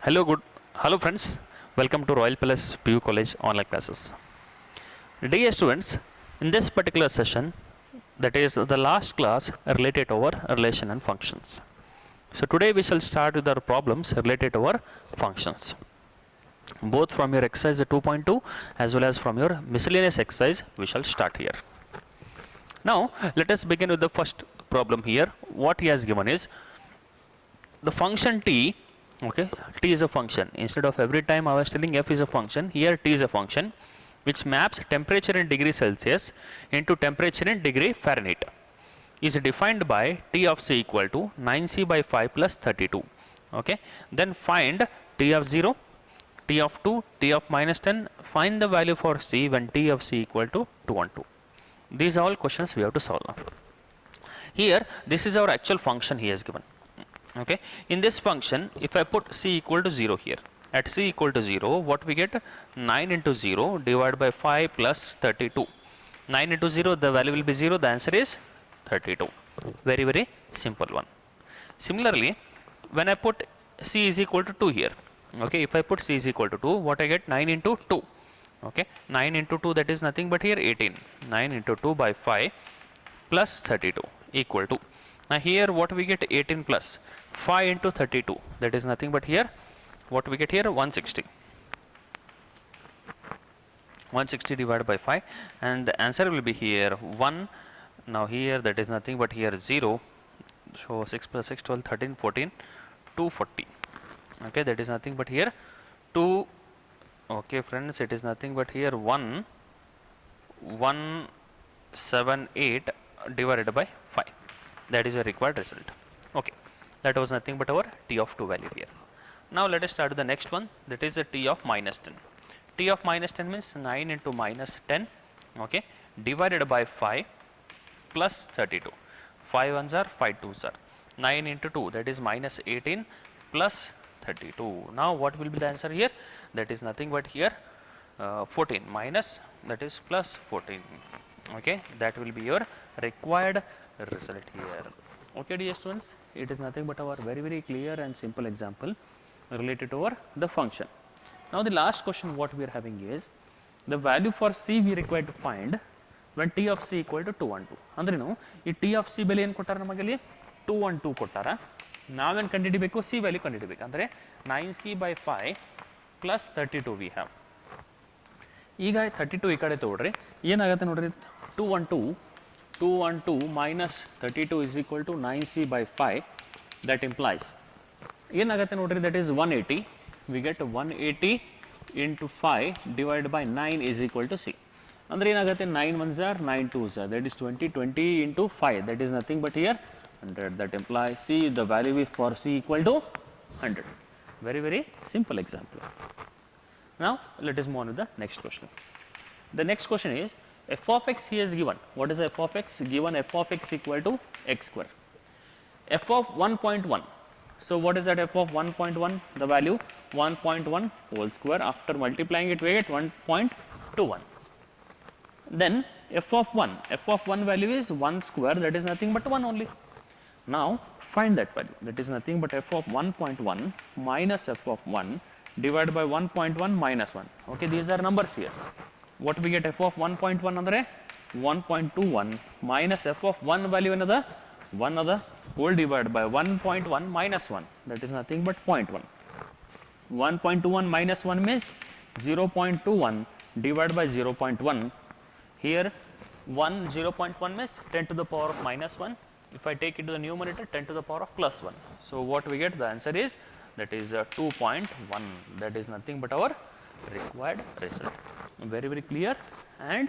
Hello friends, welcome to Royal Palace PU College online classes. Dear students, in this particular session, that is the last class related over relation and functions. So today we shall start with our problems related over functions, both from your exercise 2.2 as well as from your miscellaneous exercise. We shall start here. Now let us begin with the first problem here. What he has given is the function t. Okay, t is a function. Instead of every time I was telling f is a function, here t is a function which maps temperature in degree Celsius into temperature in degree Fahrenheit, is defined by t of c equal to 9c by 5 plus 32. Okay, then find t of 0, t of 2, t of minus 10. Find the value for c when t of c equal to 2 and 2. These are all questions we have to solve now. Here this is our actual function he has given. Okay, in this function if I put c equal to 0 here, at c equal to 0 what we get, 9 into 0 divided by 5 plus 32. 9 into 0 the value will be 0, the answer is 32. Very simple one. Similarly when I put c is equal to 2 here, okay, if I put c is equal to 2, what I get, 9 into 2. Okay, 9 into 2, that is nothing but here 18. 9 into 2 by 5 plus 32 equal to, now here what we get, 18 plus 5 into 32, that is nothing but here what we get here, 160. 160 divided by 5, and the answer will be here 1. Now here that is nothing but here 0. So 6 plus 6, 12, 13, 14, 240. Okay, that is nothing but here 2. Okay friends, it is nothing but here 178 divided by 5. That is your required result. Okay, that was nothing but our t of 2 value here. Now let us start with the next one, that is a t of minus 10. T of minus 10 means 9 into minus 10, okay, divided by 5 plus 32. 5 ones are 5 twos are 9 into 2, that is minus 18 plus 32. Now what will be the answer here? That is nothing but here 14 minus, that is plus 14. Okay, that will be your required result here. Okay dear students, it is nothing but our very clear and simple example related over the function. Now the last question what we are having is the value for c we require to find when t of c equal to 2 and 2. ಅಂದ್ರೇನು, ಈ t of c ಬೆಲೆ ಏನು ಕೊಟ್ಟಾರ ನಮಗಲ್ಲಿ, 2 and 2 ಕೊಟ್ಟಾರ. ನಾವೇನು ಕಂಡುಹಿಡಿಬೇಕು, c value ಕಂಡುಹಿಡಿಬೇಕು. ಅಂದರೆ 9c by 5 plus 32 we have. ಈಗ 32 ಈ ಕಡೆ ತಗೊಳ್ರಿ, ಏನಾಗುತ್ತೆ ನೋಡ್ರಿ, 2 and 2 minus 32 is equal to 9c by 5. That implies ಏನಾಗುತ್ತೆ ನೋಡ್ರಿ, that is 180. We get 180 into 5 divided by 9 is equal to c. ಅಂದರೆ ಏನಾಗುತ್ತೆ, 9 ones are 9 twos are, that is 20 into 5, that is nothing but here 100. That implies c, the value is for c equal to 100. Very simple example. Now let us move on to the next question. The next question is f of x he has given. What is f of x? Given f of x equal to x square. F of 1.1. So what is that f of 1.1? The value 1.1 whole square. After multiplying it we get 1.21. Then f of 1 value is 1 square, that is nothing but 1 only. Now find that value, that is nothing but f of 1.1 minus f of 1 divided by 1.1 minus 1. Okay, these are numbers here. What we get, f of 1.1 ಅಂದರೆ 1.21 minus f of 1 value another 1 other whole divided by 1.1 minus 1, that is nothing but 0.1. 1.21 minus 1 means 0.21 divided by 0.1. Here 0.1 means 10 to the power of minus 1. If I take it to the numerator, 10 to the power of plus 1. So what we get, the answer is, that is 2.1. That is nothing but our required result. Very clear and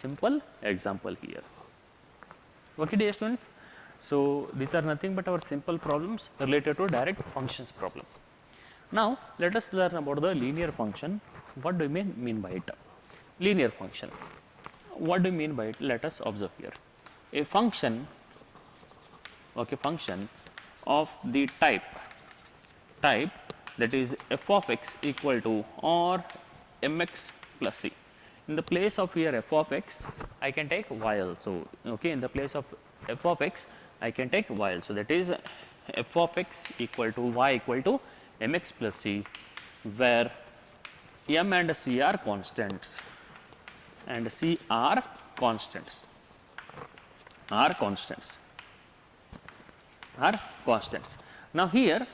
simple example here. Okay dear students, so these are nothing but our simple problems related to direct functions problem. Now let us learn about the linear function. What do you mean by it? Linear function, what do you mean by it? Let us observe here. A function, okay, function of the type that is f of x equal to or mx plus c. In the place of here f of x, I can take y also. Okay, in the place of f of x, I can take y also. That is f of x equal to y equal to mx plus c, where m and c are constants and c are constants, are constants, are constants. Now here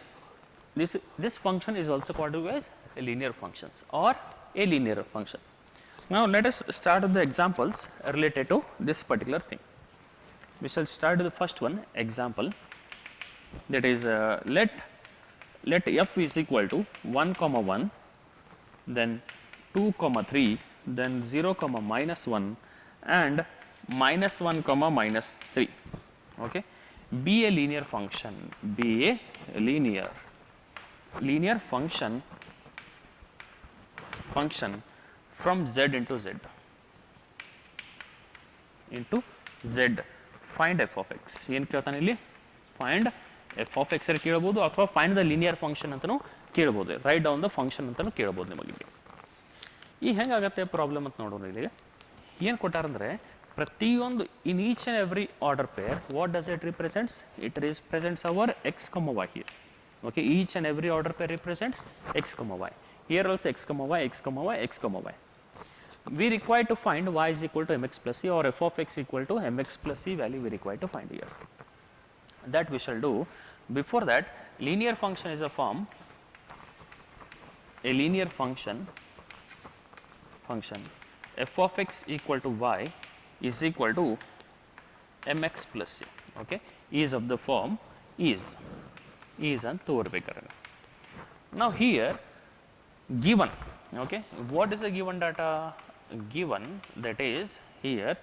this function is also called as a linear functions or a linear function. Now let us start with the examples related to this particular thing. We shall start with the first one example, that is let f is equal to 1 comma 1, then 2 comma 3, then 0 comma minus 1 and minus 1 comma minus 3. Okay, be a linear function, be a linear function from z into z find f of x. ಏನು ಕೇಳ್ತಾನೆ ಇಲ್ಲಿ find f of x ಅಂತ ಕೇಳಬಹುದು ಅಥವಾ find the linear function ಅಂತನೂ ಕೇಳಬಹುದು, write down the function ಅಂತನೂ ಕೇಳಬಹುದು ನಿಮಗೆ. ಈ ಹೆಂಗಾಗತ್ತೆ ಪ್ರಾಬ್ಲಮ್ ಅಂತ ನೋಡೋಣ. ಇಲ್ಲಿ ಏನು ಕೊಟ್ಟಾರಂದ್ರೆ ಪ್ರತಿಯೊಂದು in each and every order pair what does it represents? It represents our x comma y here. Okay, each and every order pair represents x comma y. Here also x comma y, x comma y, x comma y. We require to find y is equal to mx plus c or f of x equal to mx plus c value we require to find here. That we shall do. Before that, linear function is a form, a linear function f of x equal to y is equal to mx plus c. Okay, is of the form is ಅಂತ ತೋರ್ಬೇಕಾರೆ. Now here given, okay, what is the given data? Given, that is here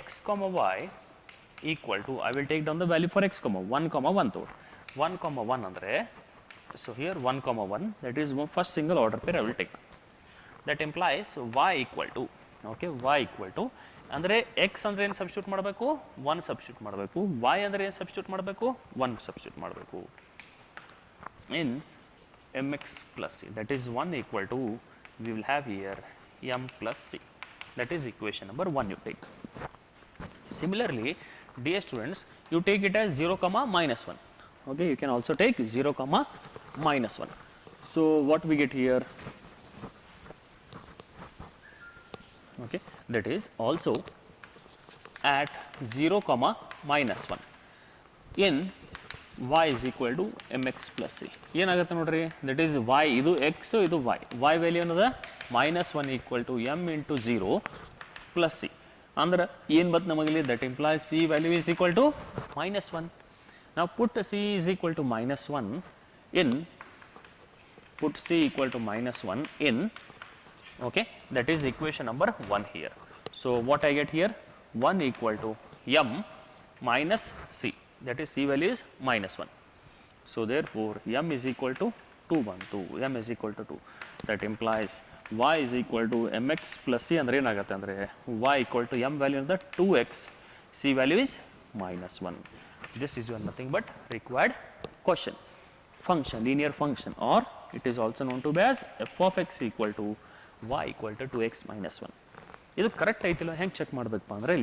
x comma y equal to, I will take down the value for x comma 1 comma 1 toor 1 comma 1 ಅಂದರೆ, so here 1 comma 1, that is first single order pair I will take. That implies y equal to, okay, y equal to ಅಂದರೆ x ಅಂದರೆ ಏನು substitute ಮಾಡಬೇಕು? 1 substitute ಮಾಡಬೇಕು. y ಅಂದರೆ ಏನು substitute ಮಾಡಬೇಕು? 1 substitute ಮಾಡಬೇಕು in mx plus c, that is 1 equal to, we will have here m plus c, that is equation number 1 you take. Similarly, dear students, you take it as 0 comma minus 1. Okay, you can also take 0 comma minus 1. So what we get here? Okay, that is also at 0 comma minus 1 in y is equal to mx plus c. ಏನಾಗುತ್ತೆ ನೋಡ್ರಿ, that is y, ಇದು x, ಇದು y. y value ಏನದ minus 1 equal to m into 0 plus c. ಅಂದ್ರೆ ಏನು ಬಂತು ನಮಗಿಲ್ಲಿ, that implies c value is equal to minus 1. Now put c is equal to minus 1 in, put c equal to minus 1 in, okay, that is equation number 1 here. So what I get here? 1 equal to m minus c, that is c value is minus 1. So therefore m is equal to 212, m is equal to 2. That implies y is equal to mx plus c ಅಂದರೆ ಏನಾಗುತ್ತೆ ಅಂದರೆ y equal to m value of the 2x, c value is minus 1. This is your nothing but required question. Function, linear function, or it is also known to be as f of x equal to y equal to 2x minus 1. ಇದು correct ಐತಿಲ್ಲ ಹೆಂಗೆ check ಮಾಡಬೇಕಪ್ಪ ಅಂದರೆ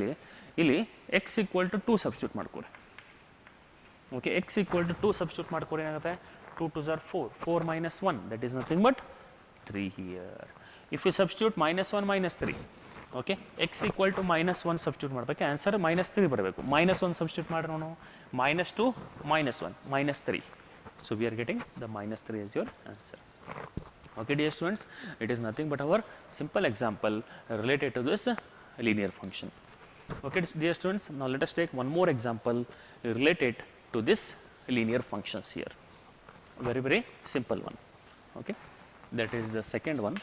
ಇಲ್ಲಿ x equal to 2 substitute ಮಾಡ್ಕೊರಿ. Okay, x equal to 2 substitute ಮಾಡ್ಕೊರಿ, ಏನಾಗುತ್ತೆ 2 2s are 4, 4 minus 1, that is nothing but 3 here. If you substitute minus 1 minus 3, okay, x equal to minus 1 substitute ಮಾಡಬೇಕು, answer minus 3 ಬರಬೇಕು. minus 1 substitute ಮಾಡೋಣ, minus 2 minus 1 minus 3. So we are getting the minus 3 as your answer. Okay dear students, it is nothing but our simple example related to this linear function. Okay dear students, now let us take one more example related to this linear functions here. Very very simple one. Okay, that is the second one.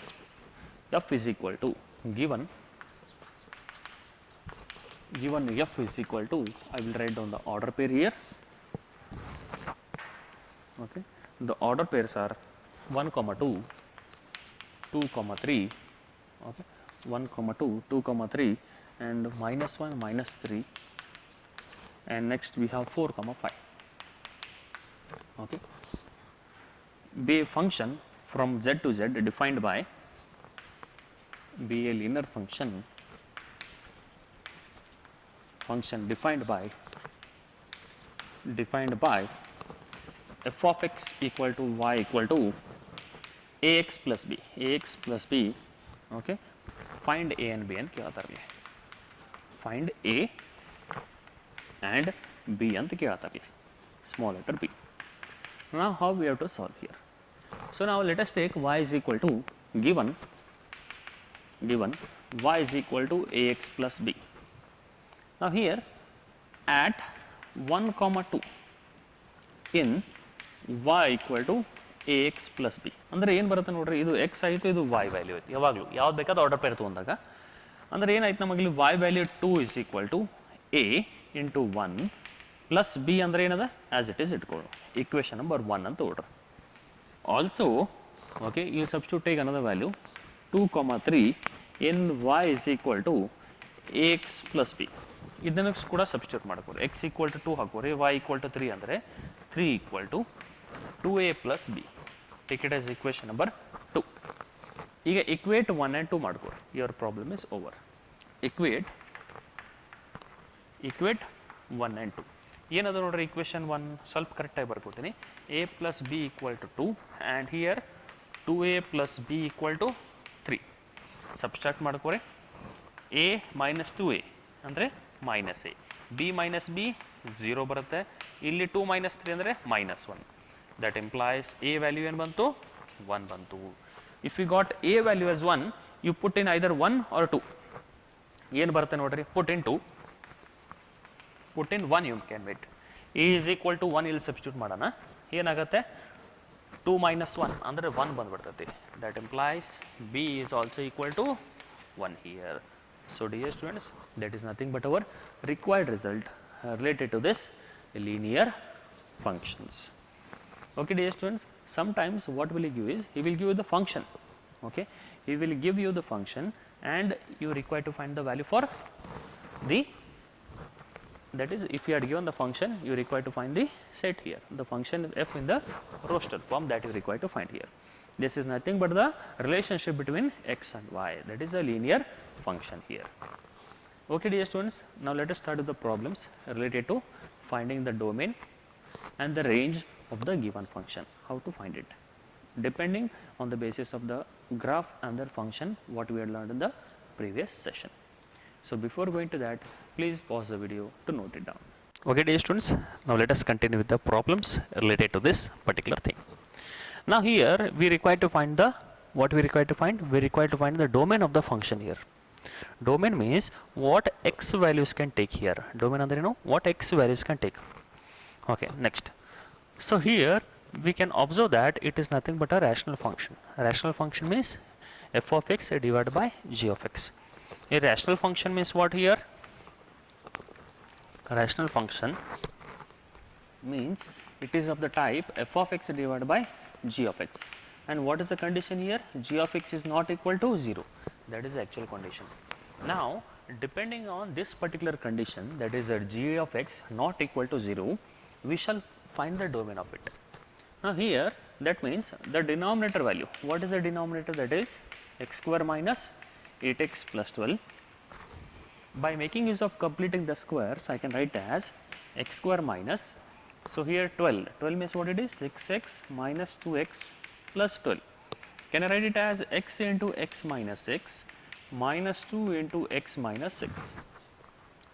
F is equal to given f is equal to, I will write down the order pair here. Okay, the order pairs are 1 comma 2, 2 comma 3, okay, 1 comma 2, 2 comma 3 and minus 1 minus 3, and next we have 4 comma 5. Okay, be a function from z to z defined by, be a linear function defined by f of x equal to y equal to ax plus b, okay, find a and b ಅಂತ ಕೇಳ್ತಾರಲ್ಲ, find a and b ಅಂತ ಕೇಳ್ತಾರಲ್ಲ, small letter b. Now how we have to solve here? So now let us take y is equal to given y is equal to ax plus b. Now here at 1 comma 2 in y equal to ax plus b ಅಂದರೆ ಏನು ಬರುತ್ತೆ ನೋಡ್ರಿ, ಇದು x ಆಯಿತು, ಇದು y value ಐತಿ. ಯಾವಾಗಲೂ ಯಾವ್ದು ಬೇಕಾದ ಆರ್ಡರ್ ಪೇರ್ ತೊಗೊಂಡಾಗ ಅಂದರೆ ಏನಾಯ್ತು ನಮಗೆ ಇಲ್ಲಿ y value 2 is equal to a into 1 plus b ಅಂದರೆ ಏನದ ಆಸ್ ಇಟ್ ಈಸ್ ಇಟ್ಕೊಳ್ಳು, ಇಕ್ವೇಷನ್ ನಂಬರ್ 1 ಅಂತ ತಗೊಳ್ರಿ. Also okay you substitute take another value 2 comma 3 in y is equal to ax plus b. ಇದನ್ನು ಕೂಡ ಸಬ್ಸ್ಟಿಟ್ಯೂಟ್ ಮಾಡ್ಕೋರಿ, x equal to 2 ಹಾಕೋರಿ, y equal to 3 ಅಂದರೆ 3 equal to 2a plus b. Take it as equation number 2. ಈಗ equate 1 and 2 ಮಾಡ್ಕೋರಿ, your problem is over. equate 1 and 2 ಏನದ ನೋಡ್ರಿ, equation 1 ಸ್ವಲ್ಪ ಕರೆಕ್ಟಾಗಿ ಬರ್ಕೊತೀನಿ, a plus b equal to 2 and here 2a plus b equal to 3. Subtract ಮಾಡ್ಕೋರಿ, a minus 2a ಅಂದರೆ minus a, b minus b 0 ಬರುತ್ತೆ, ಇಲ್ಲಿ 2 minus 3 ಅಂದರೆ minus 1. That implies a value ಏನು ಬಂತು, 1 ಬಂತು. If you got a value as 1, you put in either 1 or 2. ಏನು ಬರುತ್ತೆ ನೋಡ್ರಿ, put in 2, put in 1 you can wait. a is equal to 1 ಇಲ್ಲಿ ಸಬ್ಸ್ಟಿಟ್ಯೂಟ್ ಮಾಡೋಣ, ಏನಾಗುತ್ತೆ 2 minus 1 ಅಂದರೆ 1 ಬಂದ್ಬಿಡ್ತೈತಿ. That implies b is also equal to 1 here. So dear students, that is nothing but our required result related to this linear functions. Okay dear students, sometimes what will he give is, he will give you the function, okay, he will give you the function and you require to find the value for the, that is if you had given the function you require to find the set here, the function f in the roster form that you require to find here. This is nothing but the relationship between x and y, that is a linear function here. Okay dear students, now let us start with the problems related to finding the domain and the range of the given function, how to find it depending on the basis of the graph and their function what we had learned in the previous session. So before going to that, please pause the video to note it down. Okay dear students, now let us continue with the problems related to this particular thing. Now here we require to find the, what we require to find, we require to find the domain of the function here. Domain means what x values can take here, domain andre ಏನು, what x values can take. Okay, next, so here we can observe that it is nothing but a rational function. A rational function means f of x divided by g of x. A rational function means what here, a rational function means it is of the type f of x divided by g of x, and what is the condition here, g of x is not equal to 0, that is the actual condition. Now depending on this particular condition, that is g of x not equal to 0, we shall find the domain of it. Now here that means the denominator value, what is the denominator, that is x square minus 8x plus 12. By making use of completing the squares, I can write as x square minus, so here 12 means what it is, 6x minus 2x plus 12. Can I write it as x into x minus 6 minus 2 into x minus 6.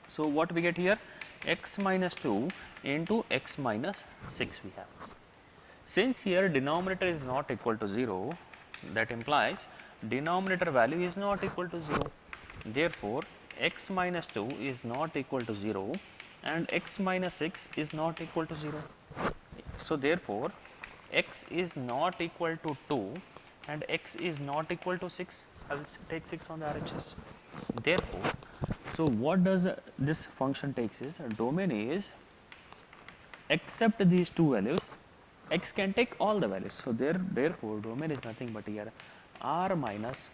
So what we get here, x minus 2 into x minus 6 we have. Since here denominator is not equal to 0, that implies denominator value is not equal to 0. Therefore x minus 2 is not equal to 0 and x minus 6 is not equal to 0. So therefore x is not equal to 2 and x is not equal to 6. I will take 6 on the RHS. Therefore, so what does this function takes is, domain is except these two values, x can take all the values. So therefore domain is nothing but here r minus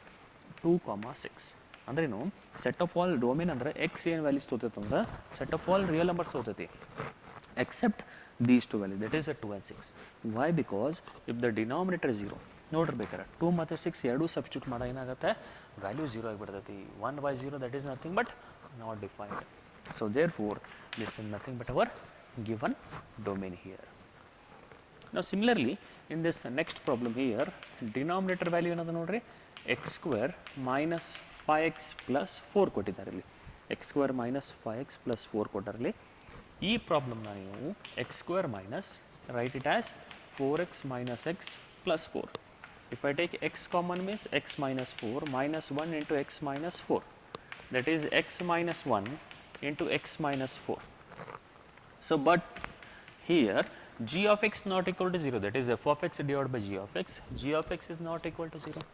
2 comma 6. ಅಂದ್ರೇನು, set of all domain ಅಂದರೆ x ಏನು values ತೋತೈತೆ ಅಂದ್ರೆ set of all real numbers ತೋತೈತಿ except these two value, that is 2 and 6. Why, because if the denominator 0 ನೋಡಿರ್ಬೇಕಾರೆ 2 ಮತ್ತು 6 ಎರಡೂ substitute ಮಾಡೋ ಏನಾಗುತ್ತೆ, ವ್ಯಾಲ್ಯೂ 0 ಆಗಿಬಿಡ್ತೈತಿ. 1 by 0 that is nothing but not defined. So therefore this is nothing but our given domain here. Now similarly in this next problem here, denominator value ಏನದ ನೋಡ್ರಿ x square minus 5x plus 4 ಕೊಟ್ಟಿದ್ದಾರೆ ಇಲ್ಲಿ. x square minus 5x plus 4 ಕೊಟ್ಟರಲ್ಲಿ ಈ ಪ್ರಾಬ್ಲಮ್ನ ನೀವು x square minus write it as 4x minus x plus 4. If I take x common means x minus 4 minus 1 into x minus 4, that is x minus 1 into x minus 4. So but here g of x not equal to 0, that is f of x divided by g of x is not equal to 0.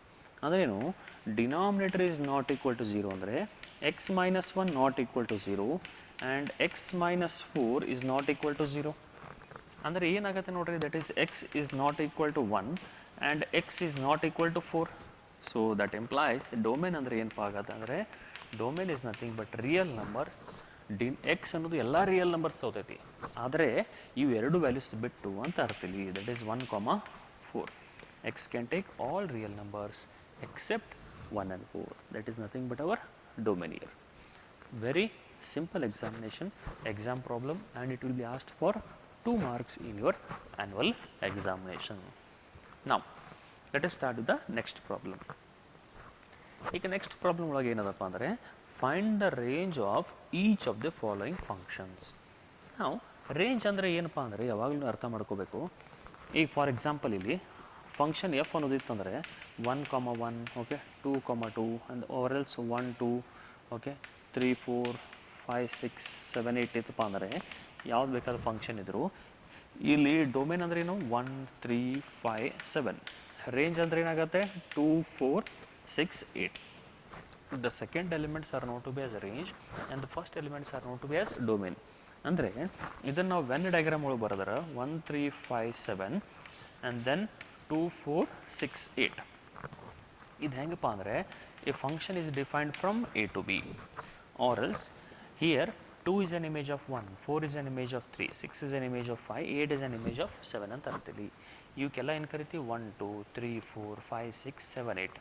ಅಂದ್ರೇನು denominator is not equal to 0 ಅಂದರೆ x minus 1 not equal to 0 and x minus 4 is not equal to 0. ಅಂದರೆ ಏನಾಗುತ್ತೆ ನೋಡ್ರಿ, that is x is not equal to 1 and x is not equal to 4. So that implies domain ಅಂದರೆ ಏನಪ್ಪ ಆಗುತ್ತೆ ಅಂದರೆ domain is nothing but real numbers. x ಅನ್ನೋದು ಎಲ್ಲ real numbers ಹೋಗ್ತೈತಿ, ಆದರೆ ಇವು ಎರಡು ವ್ಯಾಲ್ಯೂಸ್ ಬಿಟ್ಟು ಅಂತ ಅರ್ಥಲಿ, that is 1, 4. x can take all real numbers except 1 and 4. That is nothing but our domain here. Very simple exam problem, and it will be asked for 2 marks in your annual examination. Now let us start with the next problem. ಈಗ next problem ಒಳಗೆ ಏನದಪ್ಪ ಅಂದರೆ find the range of each of the following functions. ನಾವು range ಅಂದರೆ ಏನಪ್ಪ ಅಂದರೆ ಯಾವಾಗಲೂ ಅರ್ಥ ಮಾಡ್ಕೋಬೇಕು. ಈಗ ಫಾರ್ ಎಕ್ಸಾಂಪಲ್ ಇಲ್ಲಿ ಫಂಕ್ಷನ್ ಎಫ್ ಅನ್ನೋದಿತ್ತಂದರೆ 1, 1, okay, 2, 2 and over else 1, 2, okay, 3, 4, 5, 6, 7, 8 ಇತ್ತಪ್ಪ ಅಂದರೆ ಯಾವ್ದು ಬೇಕಾದ ಫಂಕ್ಷನ್ ಇದ್ದರು. ಇಲ್ಲಿ ಡೊಮೇನ್ ಅಂದ್ರೆ ಏನು 1, 3, 5, 7. ರೇಂಜ್ ಅಂದರೆ ಏನಾಗುತ್ತೆ 2, 4, 6, 8. The second elements are known to be as range and the first elements are known to be as domain. ಅಂದರೆ ಇದನ್ನು ನಾವು ವೆನ್ ಡಯಾಗ್ರಾಮ್ ಒಳಗೆ ಬರೆದ್ರೆ 1, 3, 5, 7 and then 2, 4, 6, 8. ಇದು ಹೆಂಗಪ್ಪ ಅಂದರೆ a function is defined from a to b, or else here 2 is an image of 1, 4 is an image of 3, 6 is an image of 5, 8 is an image of 7 ಅಂತ ಅರ್ತೀವಿ. ಇವಕ್ಕೆಲ್ಲ ಏನು ಕರಿತೀವಿ 1, 2, 3, 4, 5, 6, 7, 8.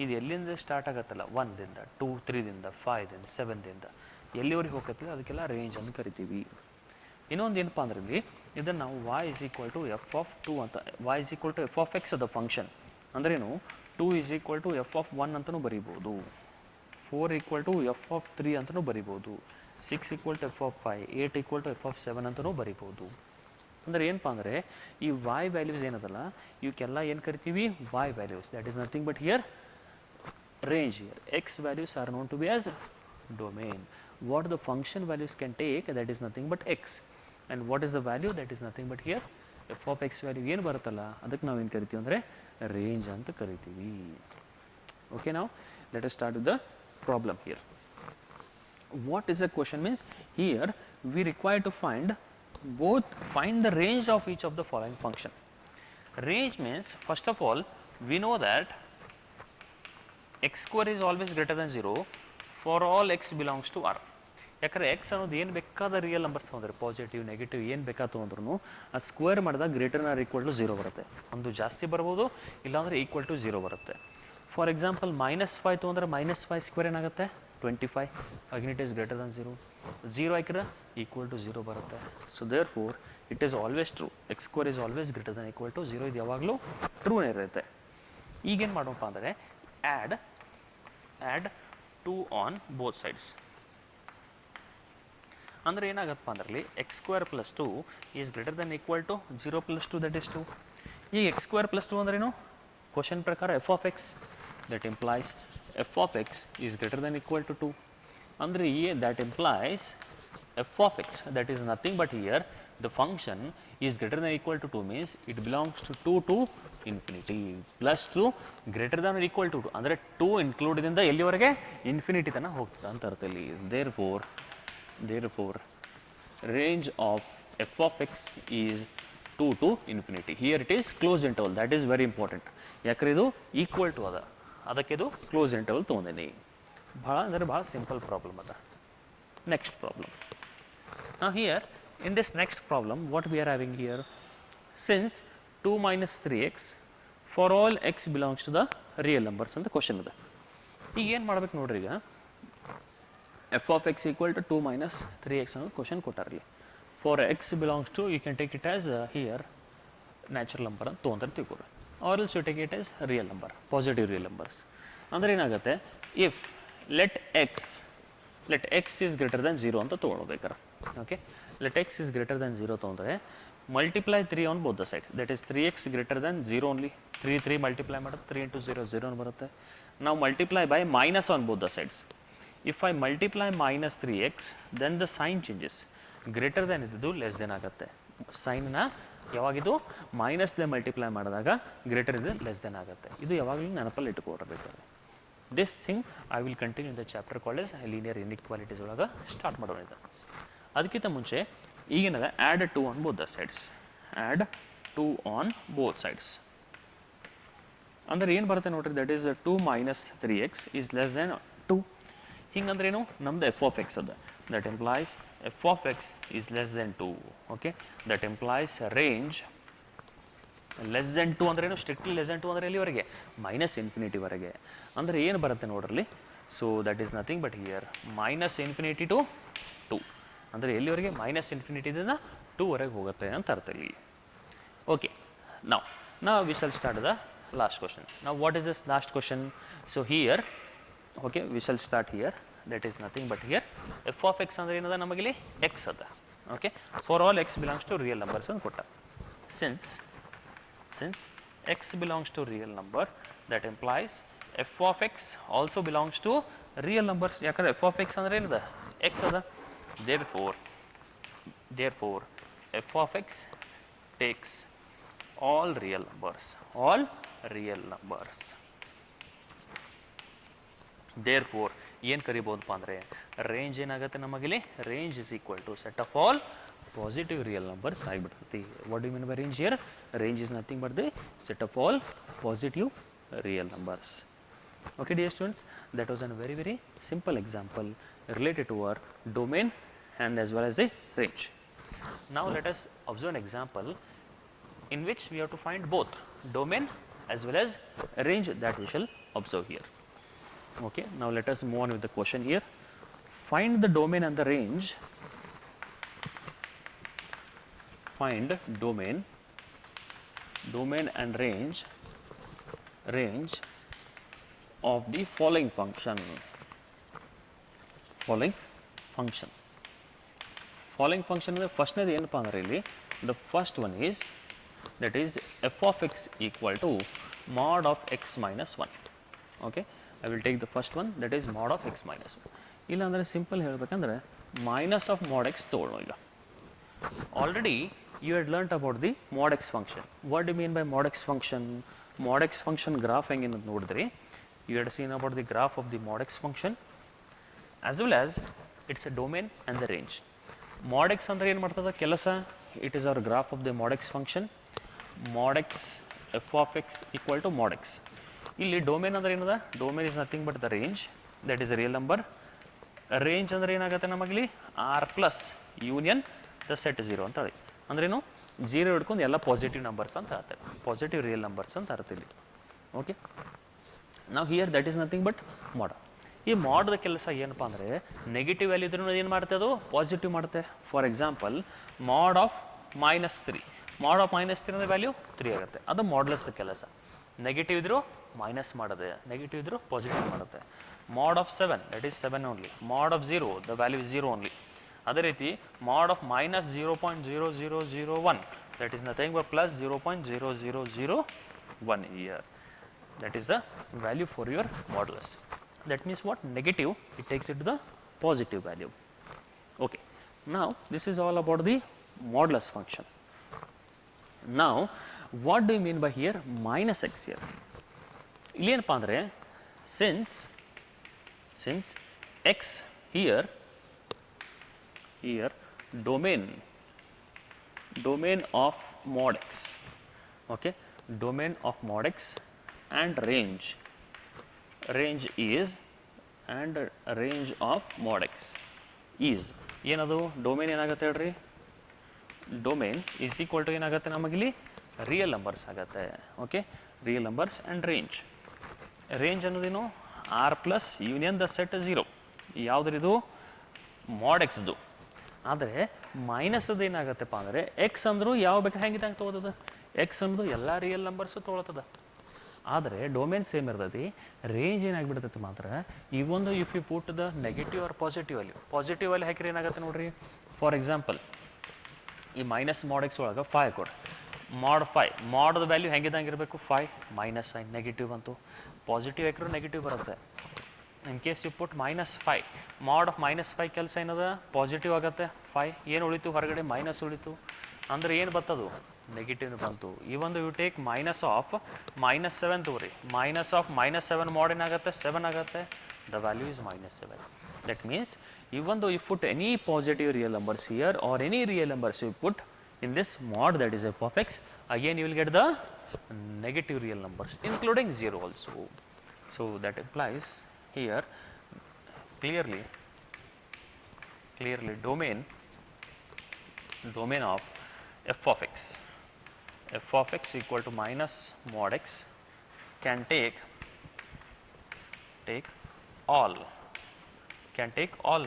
ಇದು ಎಲ್ಲಿಂದ ಸ್ಟಾರ್ಟ್ ಆಗತ್ತಲ್ಲ 1ದಿಂದ 2, 3ದಿಂದ 5ದಿಂದ 7ದಿಂದ ಎಲ್ಲಿವರೆಗೆ ಹೋಗತ್ತಿಲ್ಲ ಅದಕ್ಕೆಲ್ಲ ರೇಂಜ್ ಅಂತ ಕರಿತೀವಿ. ಇನ್ನೊಂದು ಏನಪ್ಪ ಅಂದ್ರೆ ಇಲ್ಲಿ ಇದನ್ನು ನಾವು y is equal to f of 2 ಅಂತ, y is equal to f of x ಅದ ಫಂಕ್ಷನ್ ಅಂದ್ರೇನು 2 is equal to f of 1 ಅಂತಲೂ ಬರಿಬೋದು, 4 equal to f of 3 ಅಂತಲೂ ಬರಿಬೋದು, 6 equal to f of 5, 8 equal to f of 7 ಅಂತಲೂ ಬರಿಬೋದು. ಅಂದರೆ ಏನಪ್ಪ ಅಂದರೆ ಈ y ವ್ಯಾಲ್ಯೂಸ್ ಏನದಲ್ಲ ಇವಕ್ಕೆಲ್ಲ ಏನು ಕರಿತೀವಿ y values. That is nothing but here range. Here x values are known to be as domain. What the function values can take, that is nothing but x, and what is the value, that is nothing but here f of x value ಏನು ಬರುತ್ತಲ್ಲ ಅದಕ್ಕೆ ನಾವು ಏನು ಕರಿತೀವಿ ಅಂದರೆ range ಅಂತ ಕರಿತೀವಿ. Okay, ನಾವು let us start with the problem here. What is the question means here we require to find the range of each of the following function. Range means first of all we know that x square is always greater than 0 for all x belongs to R. ಯಾಕಂದರೆ X ಅನ್ನೋದು ಏನು ಬೇಕಾದ real numbers ತೊಗೊಂಡ್ರೆ positive negative ಏನು ಬೇಕಾದ ತೊಗೊಂಡ್ರು ಆ square ಮಾಡಿದಾಗ ಗ್ರೇಟರ್ ಆರ್ ಈಕ್ವಲ್ ಟು 0 ಬರುತ್ತೆ. ಒಂದು ಜಾಸ್ತಿ ಬರ್ಬೋದು, ಇಲ್ಲಾಂದರೆ ಈಕ್ವಲ್ ಟು 0 ಬರುತ್ತೆ. ಫಾರ್ ಎಕ್ಸಾಂಪಲ್ -5 ತೊಗೊಂಡ್ರೆ -5 ಸ್ಕ್ವೇರ್ ಏನಾಗುತ್ತೆ 25, again it is greater than 0. 0 ಹಾಕಿದ್ರೆ ಈಕ್ವಲ್ ಟು 0 ಬರುತ್ತೆ. So therefore it is always true, x square is always greater than equal to 0. ಇದು ಯಾವಾಗಲೂ ಟ್ರೂನೇ ಇರುತ್ತೆ. ಈಗೇನು ಮಾಡೋಣಪ್ಪ ಅಂದರೆ add 2 on both sides. ಅಂದರೆ ಏನಾಗತ್ತಪ್ಪ ಅಂದ್ರೆ x square plus 2 is greater than equal to 0 plus 2, that is 2. ಈಗ ಎಕ್ಸ್ ಸ್ಕ್ವೇರ್ ಪ್ಲಸ್ 2 ಅಂದ್ರೇನು ಕ್ವಶನ್ ಪ್ರಕಾರ F of X, that implies F of X is greater than equal to 2. ಅಂದರೆ that implies F of X, that is nothing but here the function is greater than equal to 2 means it belongs to 2 to infinity, plus 2 greater than or equal to 2 ಅಂದರೆ 2 included ಇಂದ ಎಲ್ಲಿವರೆಗೆ infinity ತನಕ ಹೋಗ್ತದೆ ಅಂತ ಅರ್ಥದಲ್ಲಿ. therefore range of f of x is 2 to infinity. Here it is closed interval, that is very important. ಯಾಕಂದ್ರೆ ಇದು equal to ಅದಕ್ಕೆ ಇದು ಕ್ಲೋಸ್ ಇಂಟರ್ವಲ್ ತೊಗೊಂಡಿನಿ. ಭಾಳ ಸಿಂಪಲ್ ಪ್ರಾಬ್ಲಮ್ ಅದ. Next problem. Here in this next problem what we are having here, since 2 minus 3x for all x belongs to the real numbers ಅಂತ question ಇದೆ. ಈಗ ಏನು ಮಾಡ್ಬೇಕು ನೋಡ್ರಿ, ಈಗ f of x equal to 2 minus 3x ಅನ್ನೋ question ಕೊಟ್ಟಾರಲ್ಲಿ. For x belongs to, you can take it as here natural number ಅಂತ ತೊಗೊಂತಾರೆ ತಿಳ್ಕೊರಿ. Or else you take it as real number, positive real numbers. ಅಂದರೆ ಏನಾಗುತ್ತೆ, if let x is greater than 0 ಅಂತ ತೊಗೊಳ್ಬೇಕಾರೆ, okay, let x is greater than 0 ತೊಗೊಂಡ್ರೆ multiply 3 on both the side, that is 3x greater than 0 only. 3 multiply ಮಾಡುತ್ತೆ, 3 into 0 0 ಬರುತ್ತೆ. ನಾವು multiply by minus on both the sides. If I multiply minus 3x then the sign changes, greater than ಇದ್ದು less than ಆಗುತ್ತೆ. ಸೈನ್ನ ಯಾವಾಗಿದು ಮೈನಸ್ದೆ multiply ಮಾಡಿದಾಗ greater ಇದೆ ಲೆಸ್ ದೆನ್ ಆಗುತ್ತೆ. ಇದು ಯಾವಾಗಲೂ ನೆನಪಲ್ಲಿ ಇಟ್ಕೊಳ್ಬೇಕಾದ್ರೆ. This thing I will continue in the chapter college linear inequalities ಒಳಗೆ ಸ್ಟಾರ್ಟ್ ಮಾಡೋಣ ಇದು. ಅದಕ್ಕಿಂತ ಮುಂಚೆ ಈಗೇನದ add 2 on both the sides, add 2 on both sides ಅಂದ್ರೆ ಏನು ಬರುತ್ತೆ ನೋಡ್ರಿ, that is 2 minus 3x is less than 2. ಹಿಂಗಂದ್ರೆ ಏನು, ನಮ್ದು ಎಫ್ ಆಫ್ ಎಕ್ಸ್ ಅದ, that employees F of X is less than 2. Okay, that employees range less than 2 ಅಂದ್ರೆ ಏನು, strictly less than 2 ಅಂದರೆ ಎಲ್ಲಿವರೆಗೆ, ಮೈನಸ್ ಇನ್ಫಿನಿಟಿವರೆಗೆ. ಅಂದರೆ ಏನು ಬರುತ್ತೆ ನೋಡ್ರಲ್ಲಿ, so that is nothing but here minus infinity to 2 ಅಂದರೆ ಎಲ್ಲಿವರೆಗೆ, ಮೈನಸ್ ಇನ್ಫಿನಿಟಿದಿಂದ 2 ವರೆಗೆ ಹೋಗುತ್ತೆ ಅಂತ ಅರ್ಥ ಇಲ್ಲಿ. Okay, now we shall start the last question. Now what is this last question? So here, okay, we shall start here. That is nothing but here f of x ಅಂದ್ರೆ ಏನದ, ನಮಗಿಲ್ಲಿ x ಅದ. Okay, for all x belongs to real numbers ಅಂತ ಕೊಟ್ಟ. Since x belongs to real number, that implies f of x also belongs to real numbers. ಯಾಕಂದ್ರೆ f of x ಅಂದ್ರೆ ಏನದ, x ಅದ. Therefore f of x takes all real numbers. Therefore ಏನು ಕರಿಬೋದಪ್ಪ ಅಂದರೆ, range ಏನಾಗುತ್ತೆ ನಮಗಿಲ್ಲಿ, range is equal to set of all positive real numbers ಆಗಿಬಿಡ್ತೈತಿ. What do you mean by range here, range is nothing but the set of all positive real numbers. Okay dear students, that was a very very simple example related to our domain and as well as the range. Now let us observe an example in which we have to find both domain as well as range, that we shall observe here. Okay, now let us move on with the question here. Find the domain and the range. Find domain and range of the following function. Following function ಅಂದ್ರೆ ಫಸ್ಟ್ನೇದು ಏನಪ್ಪ ಅಂದ್ರೆ ಇಲ್ಲಿ, the first one is that is f of x equal to mod of x minus 1. Okay, I will take the first one, that is mod of x minus 1. ಇಲ್ಲ ಅಂದರೆ simple ಹೇಳಬೇಕಂದ್ರೆ minus of mod x ತಗೊಳ್ಳೋ. ಈಗ already you had learnt about the mod x function. What do you mean by mod x function? Mod x function graph ಹೆಂಗೆ ಅಂತ ನೋಡಿದ್ರಿ, you had seen about the graph of the mod x function as well as its a domain and the range. Mod x ಅಂದ್ರೆ ಏನು ಮಾಡ್ತದ ಕೆಲಸ, it is our graph of the mod x function. Mod x f of x equal to mod x. ಇಲ್ಲಿ domain ಅಂದ್ರೆ ಏನದ, domain is nothing but the range, that is real number. Range ಅಂದ್ರೆ ಏನಾಗುತ್ತೆ ನಮಗಿಲ್ಲಿ, R plus union the set 0 ಅಂತ ಹೇಳಿ. ಅಂದ್ರೇನು, 0 ಹಿಡ್ಕೊಂಡು ಎಲ್ಲ ಪಾಸಿಟಿವ್ ನಂಬರ್ಸ್ ಅಂತ ಅರ್ಥ, ಪಾಸಿಟಿವ್ ರಿಯಲ್ ನಂಬರ್ಸ್ ಅಂತ ಅರ್ಥ ಇಲ್ಲಿ. ಓಕೆ, ನಾವು here that is nothing but ಮಾಡ್. ಈ ಮಾಡ್ದ ಕೆಲಸ ಏನಪ್ಪ ಅಂದರೆ, ನೆಗೆಟಿವ್ ವ್ಯಾಲ್ಯೂ ಇದ್ರೂ ಏನು ಮಾಡುತ್ತೆ, ಅದು ಪಾಸಿಟಿವ್ ಮಾಡುತ್ತೆ. ಫಾರ್ ಎಕ್ಸಾಂಪಲ್ ಮಾಡ್ ಆಫ್ -3, ಮಾಡ್ ಆಫ್ -3 ಅಂದರೆ ವ್ಯಾಲ್ಯೂ 3 ಆಗುತ್ತೆ, ಅದು ಮಾಡ್ಲೆಸ್ ಕೆಲಸ. ನೆಗೆಟಿವ್ ಇದ್ರೂ ಮೈನಸ್ ಮಾಡುತ್ತೆ, ನೆಗೆಟಿವ್ ಇದ್ರೂ ಪಾಸಿಟಿವ್ ಮಾಡುತ್ತೆ. ಮಾಡ್ ಆಫ್ 7, ದಟ್ ಈಸ್ 7 ಓನ್ಲಿ. ಮಾಡ್ of 0, the value is 0 only. ಅದೇ ರೀತಿ ಮಾಡ್ of -0.0001, that is nothing but plus 0.0001 year. That is the value for your modulus. That means what, negative, it takes it to the positive value. Okay, now this is all about the modulus function. Now what do you mean by here minus x here? ಇಲ್ಲಿ ಏನಪ್ಪ ಅಂದರೆ, since x here domain of mod x, okay, domain of mod x and range is and range of mod x is ಏನದು, domain ಏನಾಗುತ್ತೆ ಹೇಳ್ರಿ, domain is equal to ಏನಾಗುತ್ತೆ ನಮಗಿಲ್ಲಿ, real numbers ಆಗುತ್ತೆ. Okay, real numbers and range ಅನ್ನೋದೇನು, R plus union the set 0. ಯಾವುದ್ರಿದು, mod xದು. ಆದರೆ ಮೈನಸ್ ಅದು ಏನಾಗುತ್ತಪ್ಪ ಅಂದರೆ, ಎಕ್ಸ್ ಅಂದರೂ ಯಾವ ಬೇಕಾದ್ರೆ ಹೆಂಗಿದೆ ಹಂಗೆ ತೊಗೋತದ. ಎಕ್ಸ್ ಅನ್ನೋದು ಎಲ್ಲ ರಿಯಲ್ ನಂಬರ್ಸು ತೊಗೊಳ್ತದ. ಆದರೆ ಡೊಮೇನ್ ಸೇಮ್ ಇರ್ತೈತಿ, ರೇಂಜ್ ಏನಾಗ್ಬಿಡ್ತೈತಿ ಮಾತ್ರ ಈ ಒಂದು if you put the negative or positive value ಹಾಕಿದ್ರೆ ಏನಾಗುತ್ತೆ ನೋಡ್ರಿ. ಫಾರ್ ಎಕ್ಸಾಂಪಲ್ ಈ ಮೈನಸ್ ಮಾಡ್ ಎಕ್ಸ್ ಒಳಗೆ 5 ಕೊಡು, ಮಾಡ್ 5 ಮಾಡದ ವ್ಯಾಲ್ಯೂ ಹೆಂಗಿದಂಗೆ ಇರಬೇಕು 5 ಮೈನಸ್ ಸೈನ್ ನೆಗೆಟಿವ್ ಬಂತು, ಪಾಸಿಟಿವ್ ಹಾಕಿದ್ರು ನೆಗೆಟಿವ್ ಬರುತ್ತೆ. ಇನ್ ಕೇಸ್ ಯು ಪುಟ್ -5 ಮಾಡ್ ಆಫ್ -5 ಕೆಲಸ ಏನದ ಪಾಸಿಟಿವ್ ಆಗುತ್ತೆ, 5 ಏನು ಉಳಿತು ಹೊರಗಡೆ ಮೈನಸ್ ಉಳಿತು, ಅಂದ್ರೆ ಏನು ಬರ್ತದು ನೆಗೆಟಿವ್ ಬಂತು. ಈ ಒಂದು ಯು ಟೇಕ್ -7 ತಗೋರಿ, -7 ಮಾಡ್ ಏನಾಗುತ್ತೆ 7 ಆಗುತ್ತೆ, the value is -7. That means even though you put any positive real numbers here or any real numbers you put in this mod, that is f of x, again you will get the negative real numbers including 0 also. So that implies here clearly domain of f of x equal to minus mod x can take all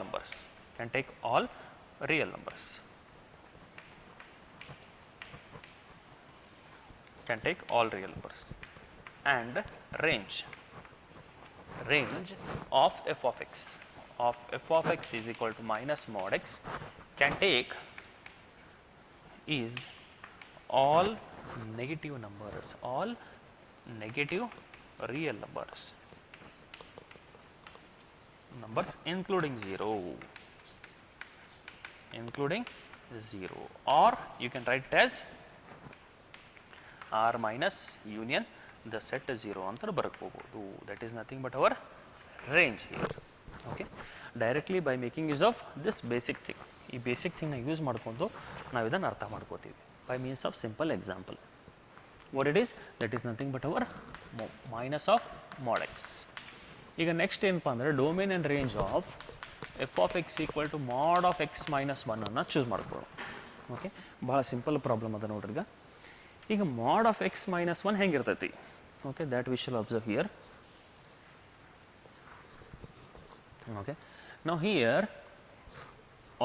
numbers, can take all real numbers, and range of f of x is equal to minus mod x can take is all negative numbers, all negative real numbers including 0, or you can write it as r minus union the set 0 ಅಂತ ಬರ್ಕೋಬಹುದು. That is nothing but our range here. Okay, directly by making use of this basic thing, ಈ basic thing ನ use ಮಾಡ್ಕೊಂಡು ನಾವು ಇದನ್ನು ಅರ್ಥ ಮಾಡ್ಕೋತೀವಿ by means of simple example. What it is, that is nothing but our minus of mod x. ಈಗ next ಏನಪ್ಪ ಅಂದರೆ domain and range of F of X equal to mod of X minus 1 ಅನ್ನು choose ಮಾಡ್ಕೊಳ್ಳೋಣ. Okay, ಭಾಳ simple problem ಅದ ನೋಡ್ರಿ. ಈಗ ಮಾಡ್ ಆಫ್ ಎಕ್ಸ್ ಮೈನಸ್ 1 ಹೆಂಗಿರ್ತೈತಿ? Okay, that we shall observe here. Okay, ನಾವು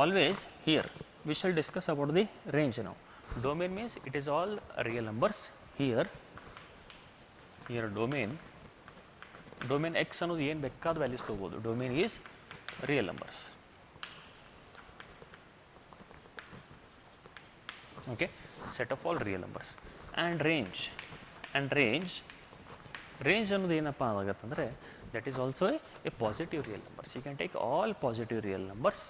always here we shall discuss about the range now. Domain means it is all real numbers. Here domain x ಅನ್ನೋದು ಏನು ಬೇಕಾದ values ತಗೋಬೋದು. Domain is real numbers. Okay, set of all real numbers and range ಅನ್ನೋದು ಏನಪ್ಪ ಆಗುತ್ತಂದರೆ that is also a positive real numbers. You can take all positive real numbers,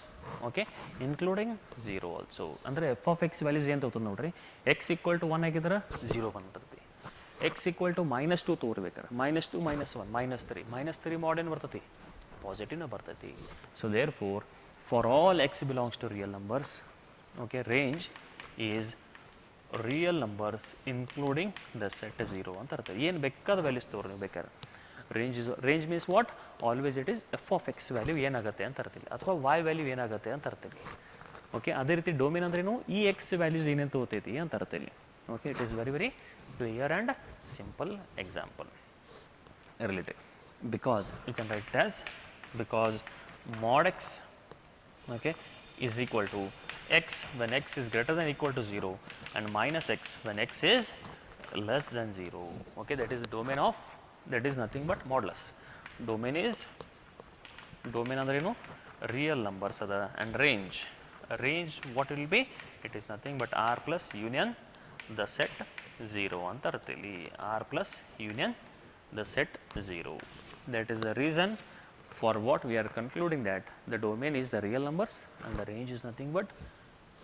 okay, including 0 also. ಅಂದರೆ f of x values ಏನು ತಗೋತದೆ ನೋಡ್ರಿ, x equal to 1 ಆಗಿದ್ರೆ 0 ಬಂದ್ಬಿಡ್ತೈತಿ, x equal to -2 ತೋರ್ಬೇಕಾರೆ -2 -1 -3 mod ಏನು ಬರ್ತೈತಿ, ಪಾಸಿಟಿವ್ನ ಬರ್ತೈತಿ. So therefore all x belongs to real numbers, okay, range is real numbers including the set 0 ಅಂತ ಇರ್ತದೆ. ಏನು ಬೇಕಾದ ವ್ಯಾಲ್ಯೂಸ್ ತೋರಿ ನೀವು ಬೇಕಾದ್ರೆ. Range means what, always it is F of X value ಏನಾಗುತ್ತೆ ಅಂತ ಇರ್ತೀವಿ, ಅಥವಾ ವೈ ವ್ಯಾಲ್ಯೂ ಏನಾಗುತ್ತೆ ಅಂತ ಇರ್ತೀವಿ. ಓಕೆ, ಅದೇ ರೀತಿ ಡೊಮೇನ್ ಅಂದ್ರೇನು, ಈ ಎಕ್ಸ್ ವ್ಯಾಲ್ಯೂಸ್ ಏನೇನು ತಗೋತೈತಿ ಅಂತ ಇರ್ತೀವಿ. Okay, it is very clear and simple example related. Because you can write as because mod x, okay, is equal to x when x is greater than equal to 0 and minus x when x is less than 0. Okay, that is the domain of, that is nothing but modulus. Domain ಅಂದ್ರೆ ಏನು, real numbers ಅದ. And range what will be, it is nothing but R plus union the set 0 ಅಂತ ಇರ್ತೀವಿ. R plus union the set 0. That is the reason for what we are concluding that the domain is the real numbers and the range is nothing but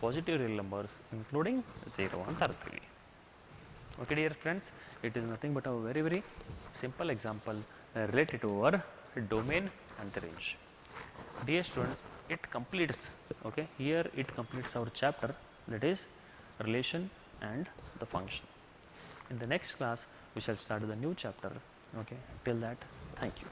positive real numbers including 0 ಅಂತ ಇರ್ತೀವಿ. Okay dear friends, it is nothing but a very simple example related to our domain and the range. Dear students, it completes, okay, here it completes our chapter, that is relation and the function. In the next class we shall start the new chapter. Okay, till that, thank you.